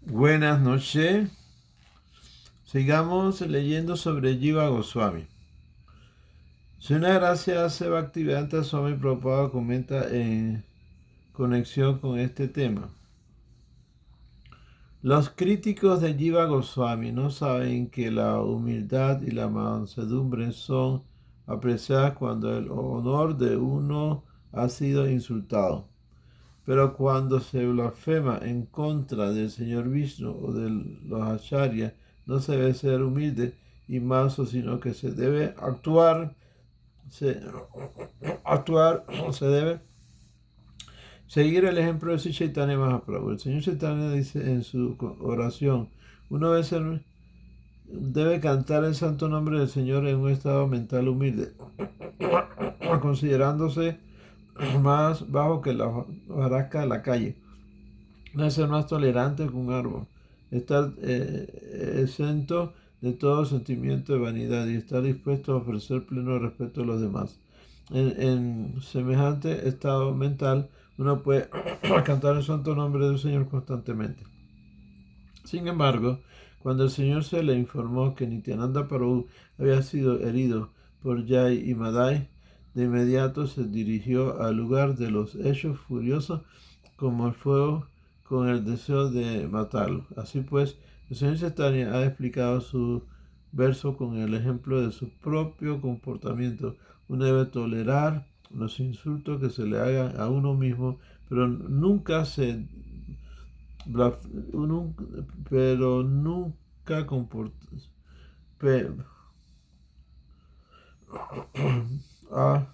Buenas noches. Sigamos leyendo sobre Jiva Goswami. Si una gracia hace Bhaktivedanta Swami Prabhupada comenta en conexión con este tema. Los críticos de Jiva Goswami no saben que la humildad y la mansedumbre son apreciadas cuando el honor de uno ha sido insultado. Pero cuando se blasfema en contra del Señor Vishnu o de los acharyas, no se debe ser humilde y manso, sino que se debe se debe seguir el ejemplo de Sri Chaitanya Mahaprabhu. El Señor Chaitanya dice en su oración, uno debe cantar el santo nombre del Señor en un estado mental humilde, considerándose más bajo que la hojarasca de la calle. No ser más tolerante que un árbol, estar exento de todo sentimiento de vanidad y estar dispuesto a ofrecer pleno respeto a los demás. En semejante estado mental, uno puede cantar el santo nombre del Señor constantemente. Sin embargo, cuando el Señor se le informó que Nityananda Prabhu había sido herido por Jai y Madai, de inmediato se dirigió al lugar de los hechos furiosos como el fuego con el deseo de matarlo. Así pues, el Señor Chaitanya ha explicado su verso con el ejemplo de su propio comportamiento. Uno debe tolerar los insultos que se le hagan a uno mismo, pero nunca se pero nunca comporta a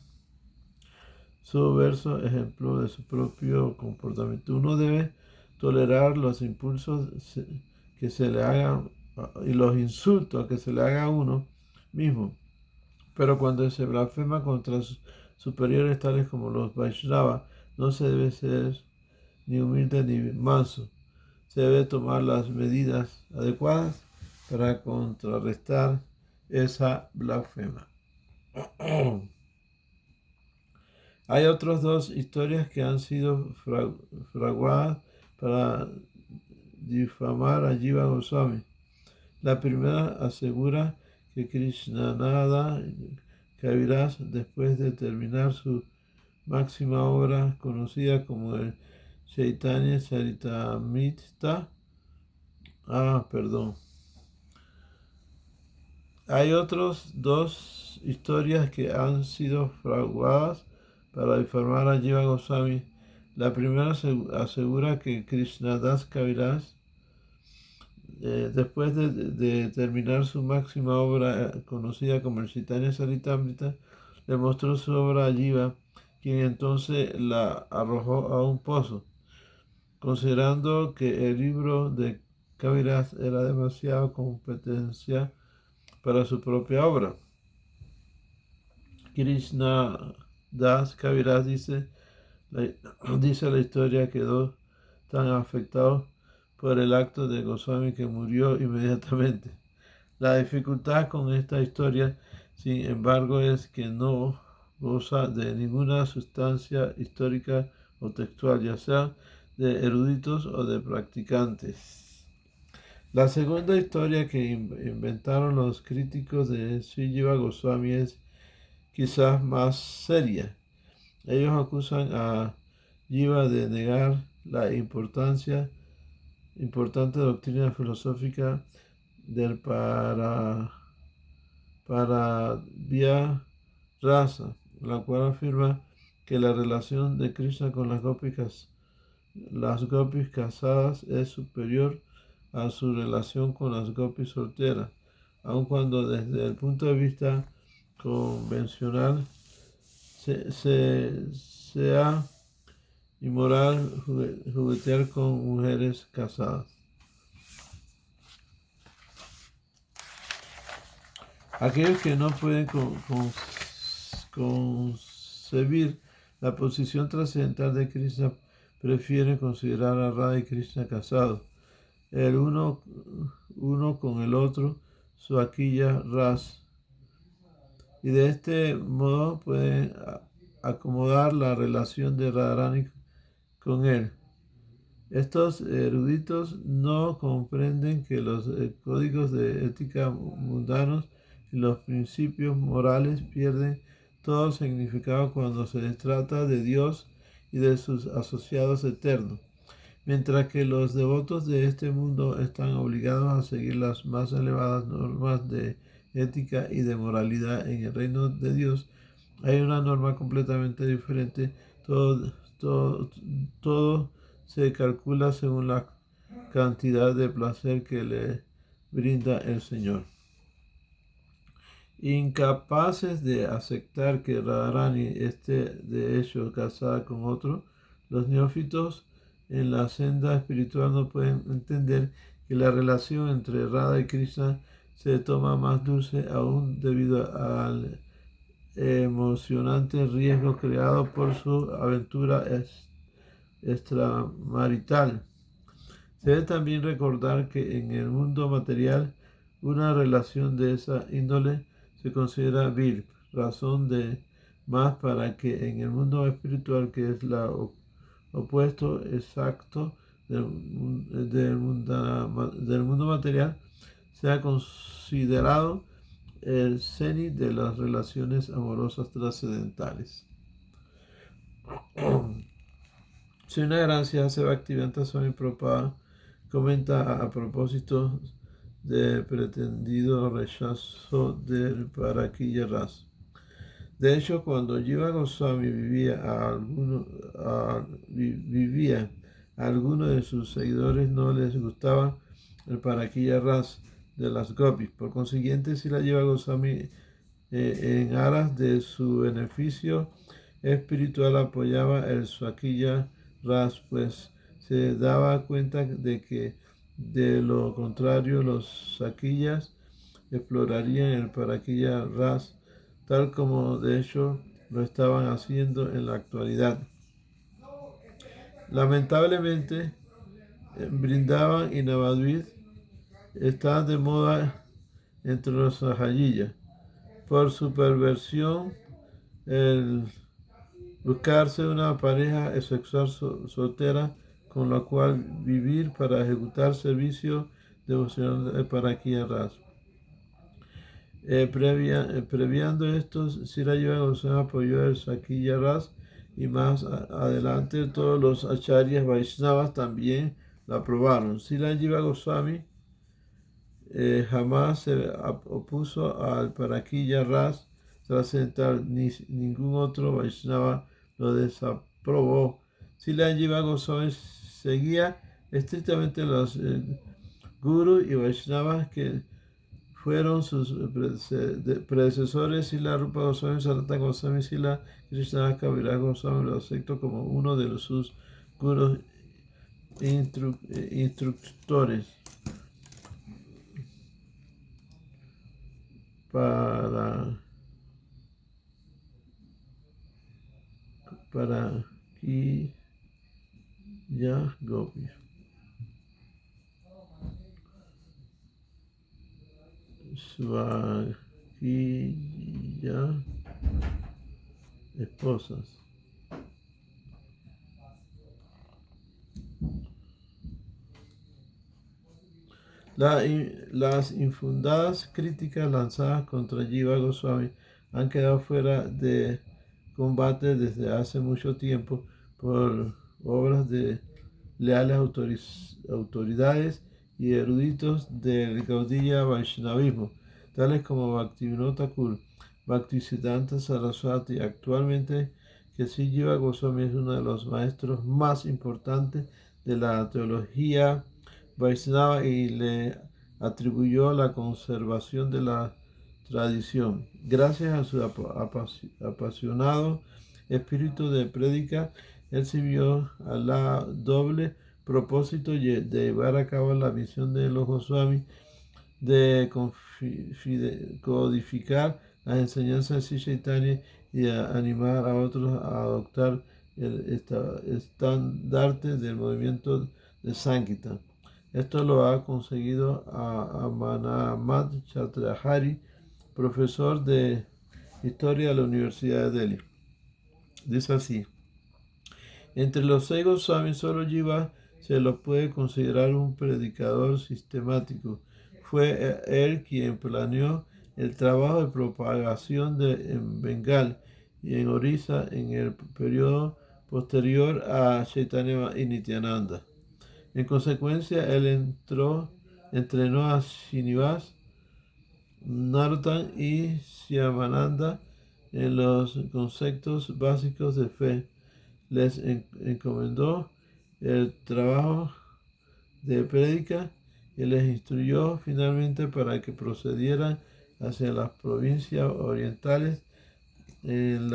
su verso ejemplo de su propio comportamiento. Uno debe tolerar los impulsos que se le hagan y los insultos que se le haga a uno mismo. Pero cuando se blasfema contra sus superiores tales como los Vaishnava, no se debe ser ni humilde ni manso. Se debe tomar las medidas adecuadas para contrarrestar esa blasfema. Hay otras dos historias que han sido fraguadas para difamar a Jiva Goswami. La primera asegura que Krishnananda Kaviraj, después de terminar su máxima obra conocida como el Chaitanya Charitamrita, hay otras dos historias que han sido fraguadas para difamar a Jiva Goswami. La primera asegura que Krishnadas Kaviraj, después de terminar su máxima obra conocida como el Chaitanya Charitamrita, le mostró su obra a Jiva, quien entonces la arrojó a un pozo, considerando que el libro de Kaviraj era demasiado competencia para su propia obra. Krishna Das Kaviraj dice la historia, quedó tan afectado por el acto de Goswami que murió inmediatamente. La dificultad con esta historia, sin embargo, es que no goza de ninguna sustancia histórica o textual, ya sea de eruditos o de practicantes. La segunda historia que inventaron los críticos de Sri Jiva Goswami es quizás más seria. Ellos acusan a Jiva de negar la importante doctrina filosófica del Paravya Rasa, la cual afirma que la relación de Krishna con las gopis casadas es superior a su relación con las gopis solteras, aun cuando desde el punto de vista convencional sea inmoral juguetear con mujeres casadas. Aquellos que no pueden concebir la posición trascendental de Krishna prefieren considerar a Radha y Krishna casados, el uno con el otro, su aquilla ras, y de este modo pueden acomodar la relación de Radharani con él. Estos eruditos no comprenden que los códigos de ética mundanos y los principios morales pierden todo significado cuando se trata de Dios y de sus asociados eternos, mientras que los devotos de este mundo están obligados a seguir las más elevadas normas de ética y de moralidad en el reino de Dios. Hay una norma completamente diferente. Todo, todo se calcula según la cantidad de placer que le brinda el Señor. Incapaces de aceptar que Radharani esté de hecho casada con otro, los neófitos en la senda espiritual no pueden entender que la relación entre Radha y Krishna se toma más dulce aún debido al emocionante riesgo creado por su aventura extramarital. Se debe también recordar que en el mundo material una relación de esa índole se considera vil, razón de más para que en el mundo espiritual, que es la opuesto exacto del mundo material, sea considerado el cenit de las relaciones amorosas trascendentales. Si una gracia se va Bhaktivedanta Swami Prabhupada comenta a propósito del pretendido rechazo del Paraquilla Ras. De hecho, cuando Jiva Goswami vivía, a alguno de sus seguidores no les gustaba el Paraquilla Ras de las Gopis. Por consiguiente, si la Jiva Goswami en aras de su beneficio espiritual apoyaba el Swakilla Ras, pues se daba cuenta de que de lo contrario los Saquillas explorarían el Paraquilla Ras, tal como de hecho lo estaban haciendo en la actualidad. Lamentablemente, Brindavan y Navadvip están de moda entre los Sahayillas. Por su perversión, el buscarse una pareja sexual soltera con la cual vivir para ejecutar servicio devocional para Paraquilla Ras. Previando esto, Sirajiva Goswami apoyó el Sakilla Ras y más adelante todos los acharyas Vaishnavas también la aprobaron. Sirajiva Goswami jamás se opuso al Paraquilla Ras trascendental, ni ningún otro Vaishnava lo desaprobó. Sirajiva Goswami seguía estrictamente los gurus y Vaishnavas que fueron sus predecesores. Sila Rupa Goswami, Sanatana Goswami, Sila Krishna Kaviraj Goswami lo aceptó como uno de sus gurus instructores. Para aquí ya Gopi. Swakilla esposas. Las infundadas críticas lanzadas contra Jiva Goswami han quedado fuera de combate desde hace mucho tiempo por obras de leales autoridades y eruditos del Gaudiya Vaishnavismo, tales como Bhaktivinoda Thakur, Bhaktisiddhanta Saraswati. Actualmente, que Sri Jiva Goswami es uno de los maestros más importantes de la teología Vaishnava y le atribuyó la conservación de la tradición. Gracias a su apasionado espíritu de prédica, él sirvió a la doble propósito de llevar a cabo la misión de los Goswami de codificar las enseñanzas de Sri Chaitanya y a animar a otros a adoptar el estandarte del movimiento de Sankirtan. Esto lo ha conseguido a Manamat Chatrahari, profesor de historia de la Universidad de Delhi. Dice así: entre los 6 Goswamis, solo Jiva se lo puede considerar un predicador sistemático. Fue él quien planeó el trabajo de propagación en Bengal y en Orissa en el periodo posterior a Chaitanya y Nityananda. En consecuencia, él entrenó a Srinivas, Narottam y Shyamananda en los conceptos básicos de fe. Les encomendó el trabajo de prédica y les instruyó finalmente para que procedieran hacia las provincias orientales en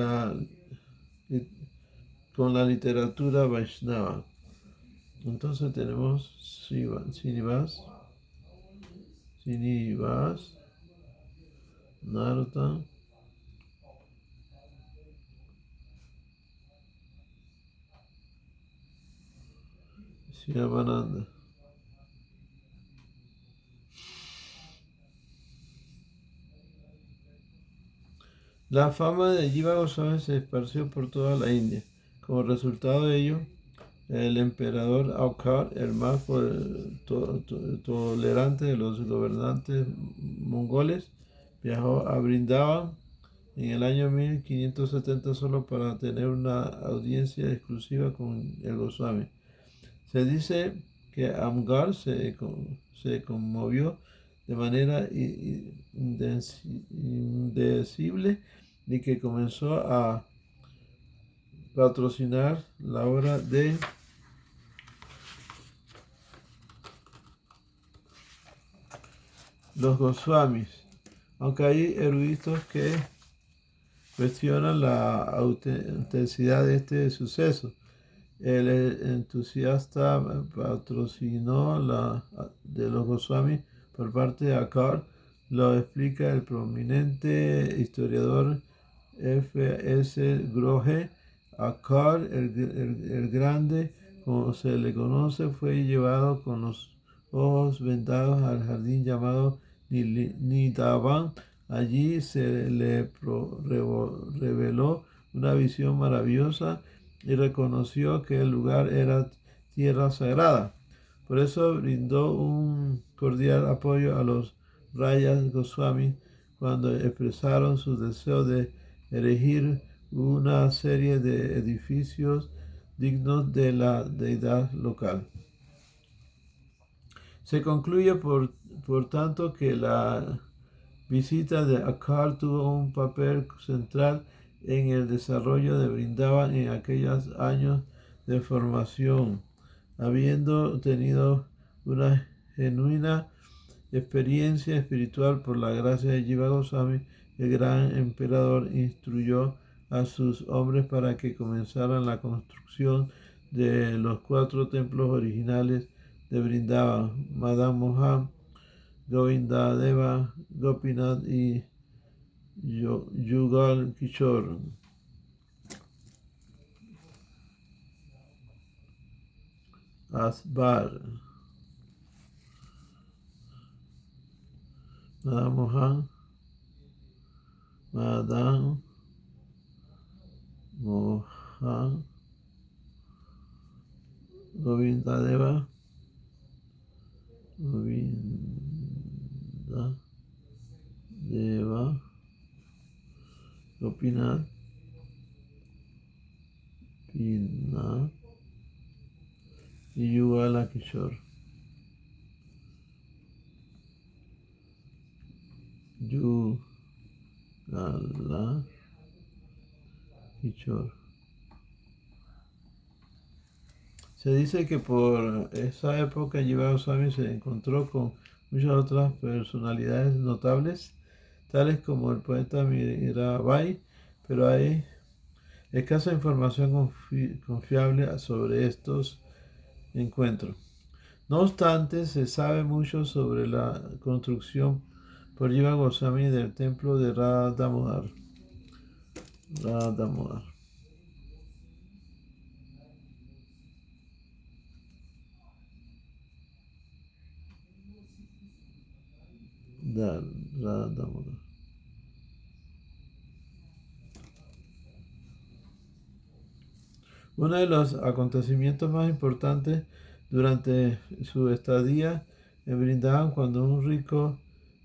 con la literatura Vaishnava. Entonces tenemos Srinivas, Narottam, Shyamananda. La fama de Jiva Goswami se esparció por toda la India. Como resultado de ello, el emperador Aukar, el más tolerante de los gobernantes mongoles, viajó a Brindavan en el año 1570 solo para tener una audiencia exclusiva con el Goswami. Se dice que Amgar se conmovió de manera indecible y que comenzó a patrocinar la obra de los Goswamis, aunque hay eruditos que cuestionan la autenticidad de este suceso. El entusiasta patrocinó de los Goswami por parte de Akar, lo explica el prominente historiador F.S. Grohe. Akar, el Grande, como se le conoce, fue llevado con los ojos vendados al jardín llamado Nidavan. Allí se le reveló una visión maravillosa y reconoció que el lugar era tierra sagrada. Por eso brindó un cordial apoyo a los Rayas Goswami cuando expresaron su deseo de erigir una serie de edificios dignos de la deidad local. Se concluye por tanto que la visita de Akar tuvo un papel central en el desarrollo de Vrindavan en aquellos años de formación, habiendo tenido una genuina experiencia espiritual por la gracia de Jiva Goswami. El gran emperador instruyó a sus hombres para que comenzaran la construcción de los 4 templos originales de Vrindavan: Madan Mohan, Govindadeva, Gopinath y Yugal Kishore. Asbar, Madan Mohan, Govindadeva, Gopinath, y Yugala Kishore. Yugala Kishore. Se dice que por esa época Jiva Goswami se encontró con muchas otras personalidades notables, tales como el poeta Mirabai, pero hay escasa información confiable sobre estos encuentros. No obstante, se sabe mucho sobre la construcción por Jiva Goswami del templo de Radha Damodar. Uno de los acontecimientos más importantes durante su estadía en Vrindavan, cuando un rico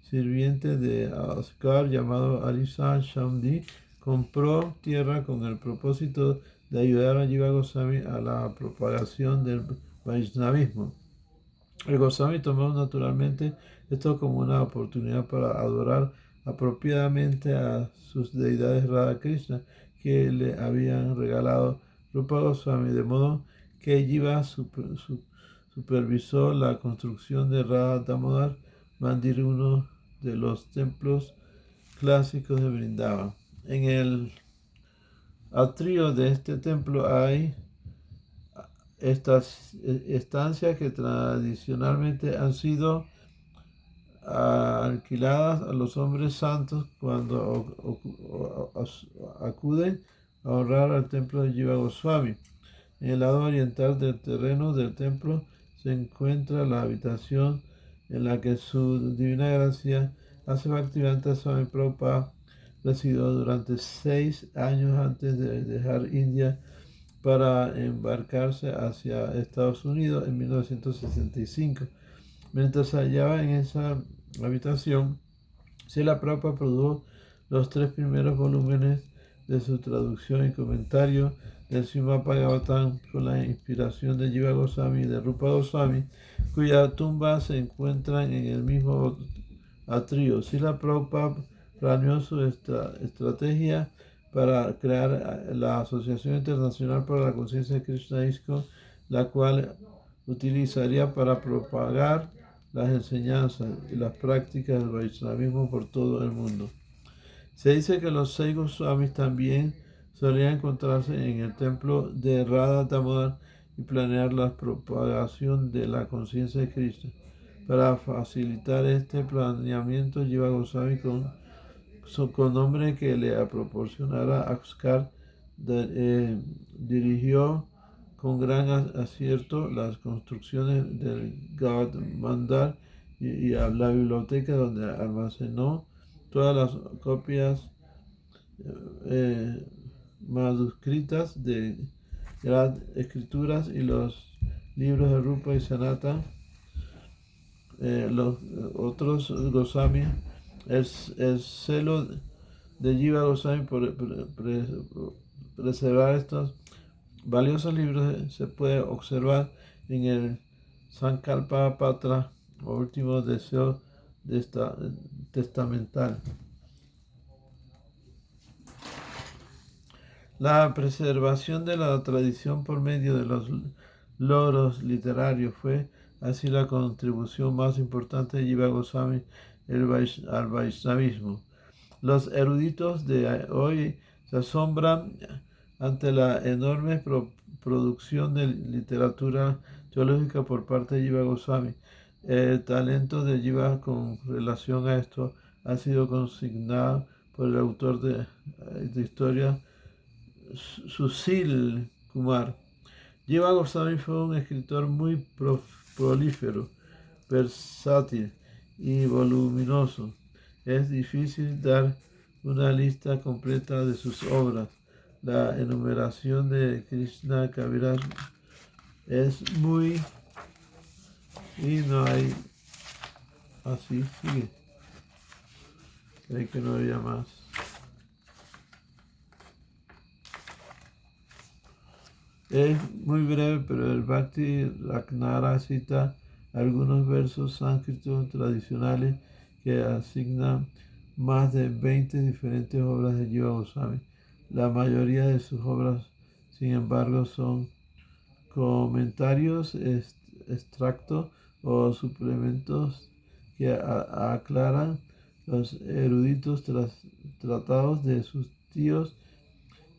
sirviente de Ascar llamado Arisa Shamdi compró tierra con el propósito de ayudar a Jiva Goswami a la propagación del Vaishnavismo. El Goswami tomó naturalmente esto como una oportunidad para adorar apropiadamente a sus deidades Radha Krishna que le habían regalado Rupa Goswami, de modo que Jiva supervisó la construcción de Radha Damodar Mandir, uno de los templos clásicos de Vrindavan. En el atrio de este templo hay estas estancias que tradicionalmente han sido alquiladas a los hombres santos cuando acuden a honrar al templo de Jiva Goswami. En el lado oriental del terreno del templo se encuentra la habitación en la que su divina gracia Asa Bhaktivedanta Swami Prabhupada residió durante 6 años antes de dejar India para embarcarse hacia Estados Unidos en 1965. Mientras se hallaba en esa habitación, Srila Prabhupada produjo los 3 primeros volúmenes de su traducción y comentario del Srimad Bhagavatam con la inspiración de Jiva Goswami y de Rupa Goswami, cuya tumba se encuentran en el mismo atrio. Srila Prabhupada planeó su estrategia para crear la Asociación Internacional para la Conciencia de Krishna ISKCON, la cual utilizaría para propagar las enseñanzas y las prácticas del Vaishnavismo por todo el mundo. Se dice que los 6 Goswamis también solían encontrarse en el templo de Radha Damodar y planear la propagación de la conciencia de Krishna. Para facilitar este planeamiento, Jiva Goswami, con nombre que le proporcionara Axcar, dirigió con gran acierto las construcciones del Gad Mandar y a la biblioteca donde almacenó todas las copias manuscritas de las escrituras y los libros de Rupa y Sanata. Los otros Goswami, el celo de Jiva Goswami por preservar estos valiosos libros se puede observar en el Sankalpa Patra, o último deseo testamental. La preservación de la tradición por medio de los logros literarios fue así la contribución más importante de Jiva Goswami al Vaishnavismo. Los eruditos de hoy se asombran ante la enorme producción de literatura teológica por parte de Jiva Goswami. El talento de Jiva con relación a esto ha sido consignado por el autor de historia Sushil Kumar. Jiva Goswami fue un escritor muy prolífero, versátil y voluminoso. Es difícil dar una lista completa de sus obras. La enumeración de Krishna Kaviraj es muy... y no hay... así sigue. Creí que no había más. Es muy breve, pero el Bhakti Ragnara cita algunos versos sánscritos tradicionales que asignan más de 20 diferentes obras de Jiva Goswami. La mayoría de sus obras, sin embargo, son comentarios, extractos o suplementos que aclaran los eruditos tratados de sus tíos,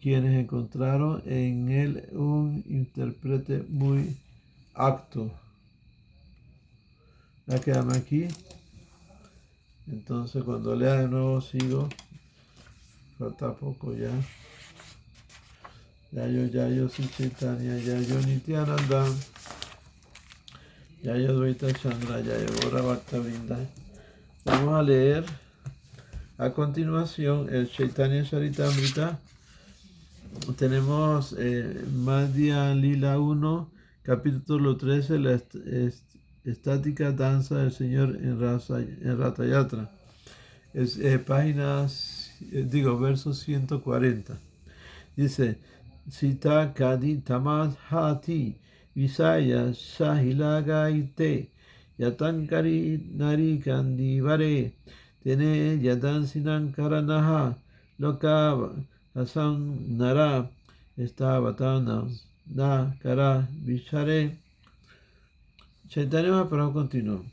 quienes encontraron en él un intérprete muy apto. Ya quedamos aquí. Entonces cuando lea de nuevo sigo. Falta poco ya. Ya yo soy Chaitanya, ya yo Nityananda, ya yo Dvaita Chandra, ya yo Gaura Bhaktavrinda. Vamos a leer a continuación el Chaitanya Charitamrita. Tenemos Madhya Lila 1, Capítulo 13, la estática danza del Señor en Ratayatra. Verso 140. Dice, Sita Kadi Tamas Hati Visaya Shahilagaite Yatankari Nari Kandivare Tene Yadansinan Karanaha Loka Hasan Nara Estavatana Na Kara Vishare. Chaitanya Mahaprabhu continuó.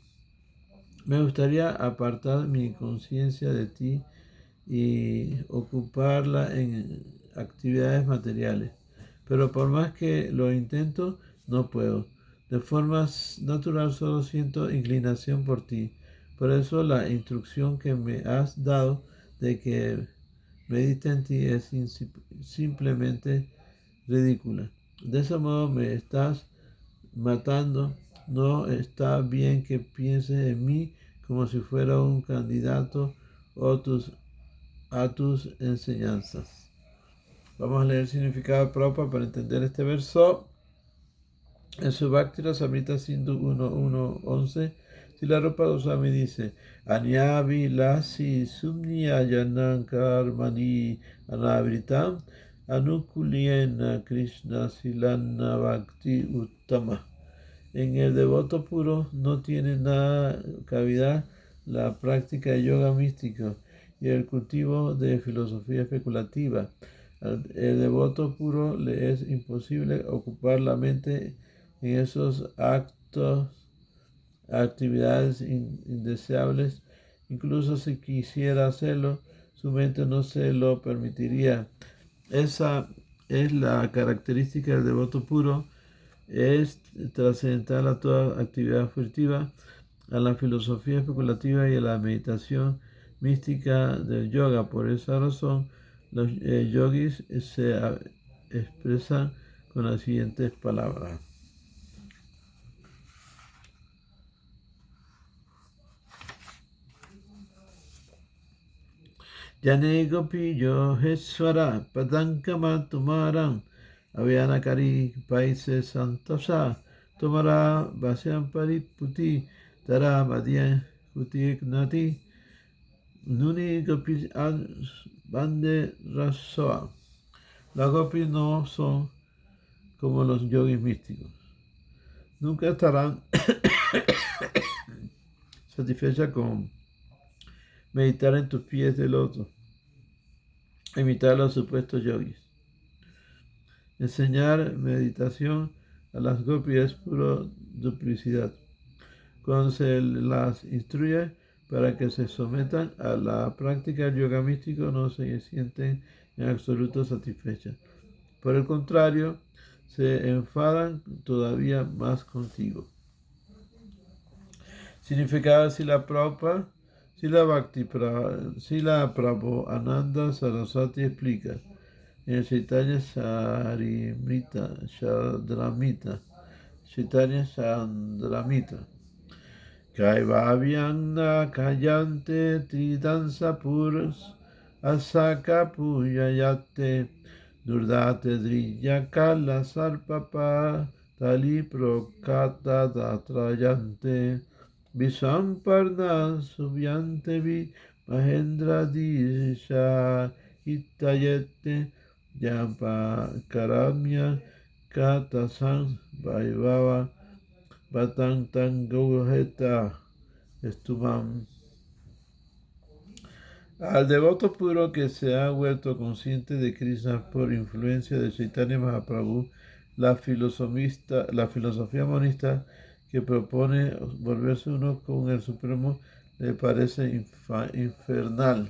Me gustaría apartar mi conciencia de ti y ocuparla en actividades materiales. Pero por más que lo intento, no puedo. De forma natural solo siento inclinación por ti. Por eso la instrucción que me has dado de que medite en ti es simplemente ridícula. De ese modo me estás matando. No está bien que pienses en mí como si fuera un candidato a tus enseñanzas. Vamos a leer el significado de Prabhupada para entender este verso. En su Bhakti Rasamrita Sindhu 1.1.11, Srila Rupa Goswami dice: Anyavi lasi sumniya janam karmani anavritam anukuliena Krishna silana bhakti uttama. En el devoto puro no tiene nada cavidad la práctica de yoga místico y el cultivo de filosofía especulativa. Al devoto puro le es imposible ocupar la mente en esos actividades indeseables. Incluso si quisiera hacerlo, su mente no se lo permitiría. Esa es la característica del devoto puro. Es trascendental a toda actividad furtiva, a la filosofía especulativa y a la meditación mística del yoga. Por esa razón, los yogis se expresan con las siguientes palabras. Jane gopi yo heswara padankama tumaran Avianakari paise santosha tomara vasyam pariputi tara madhya kutiknati nuni gopi bande rasoa. Las gopis no son como los yogis místicos. Nunca estarán satisfechas con meditar en tus pies de loto, imitar a los supuestos yogis. Enseñar meditación a las gopis es pura duplicidad. Cuando se las instruye para que se sometan a la práctica del yoga místico, no se sienten en absoluto satisfechas. Por el contrario, se enfadan todavía más contigo. Significado de Srila Prabhupada. Srila Prabhupada Saraswati explica en el Chaitanya Chandramita, Kaivavyangna Kayante Tridansa Puros Asaka Puyayate Durdate Driyakala Sarpapa Tali Prokata Datrayante Visamparna Subyante Vi Mahendra Disha Hitayete Yampa Karamya Katasan Vaivava Batantangojeta Estumam. Al devoto puro que se ha vuelto consciente de Krishna por influencia de Chaitanya Mahaprabhu, la filosofía monista que propone volverse uno con el Supremo le parece infernal.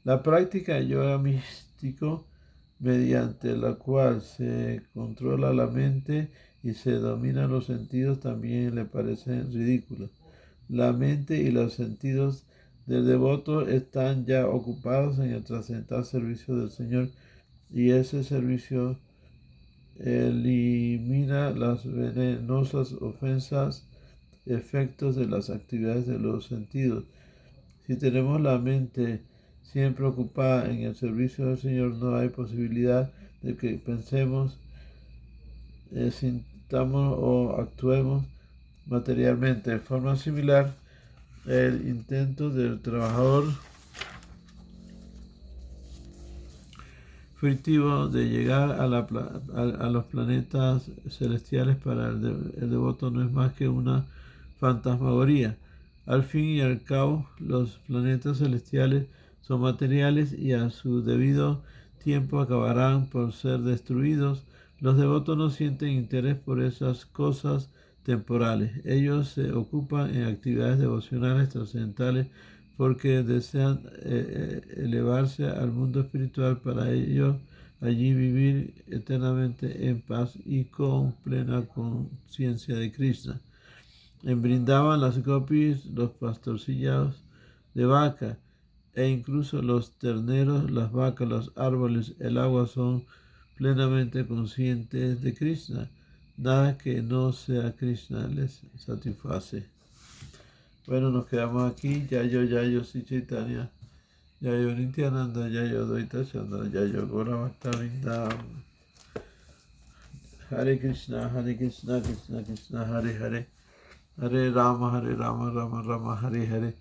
La práctica de yoga místico, mediante la cual se controla la mente y se dominan los sentidos, también le parecen ridículas. La mente y los sentidos del devoto están ya ocupados en el trascendental servicio del Señor, y ese servicio elimina las venenosas ofensas, efectos de las actividades de los sentidos. Si tenemos la mente siempre ocupada en el servicio del Señor, no hay posibilidad de que pensemos sintamos o actuemos materialmente. De forma similar, el intento del trabajador furtivo de llegar a los planetas celestiales para el devoto no es más que una fantasmagoría. Al fin y al cabo, los planetas celestiales son materiales y a su debido tiempo acabarán por ser destruidos. Los devotos no sienten interés por esas cosas temporales. Ellos se ocupan en actividades devocionales trascendentales porque desean elevarse al mundo espiritual para ellos allí vivir eternamente en paz y con plena conciencia de Krishna. En Brindavan las gopis, los pastorcillos de vaca e incluso los terneros, las vacas, los árboles, el agua son plenamente conscientes de Krishna. Nada que no sea Krishna les satisface. Bueno, nos quedamos aquí. Yayo, Sri Chaitanya. Yayo Nityananda, Yayo Dvaita Chandra, Yayo Gauravakta Vrindavan. Hare Krishna, Krishna Krishna, Hare Hare. Hare Rama, Rama Rama, Hare Hare.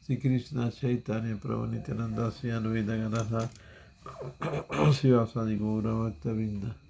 Sri Krishna Chaitanya Prabhu Nityananda, Sri Advaita Gadadhar, Sri Vasadi Gauravakta Vrindavan.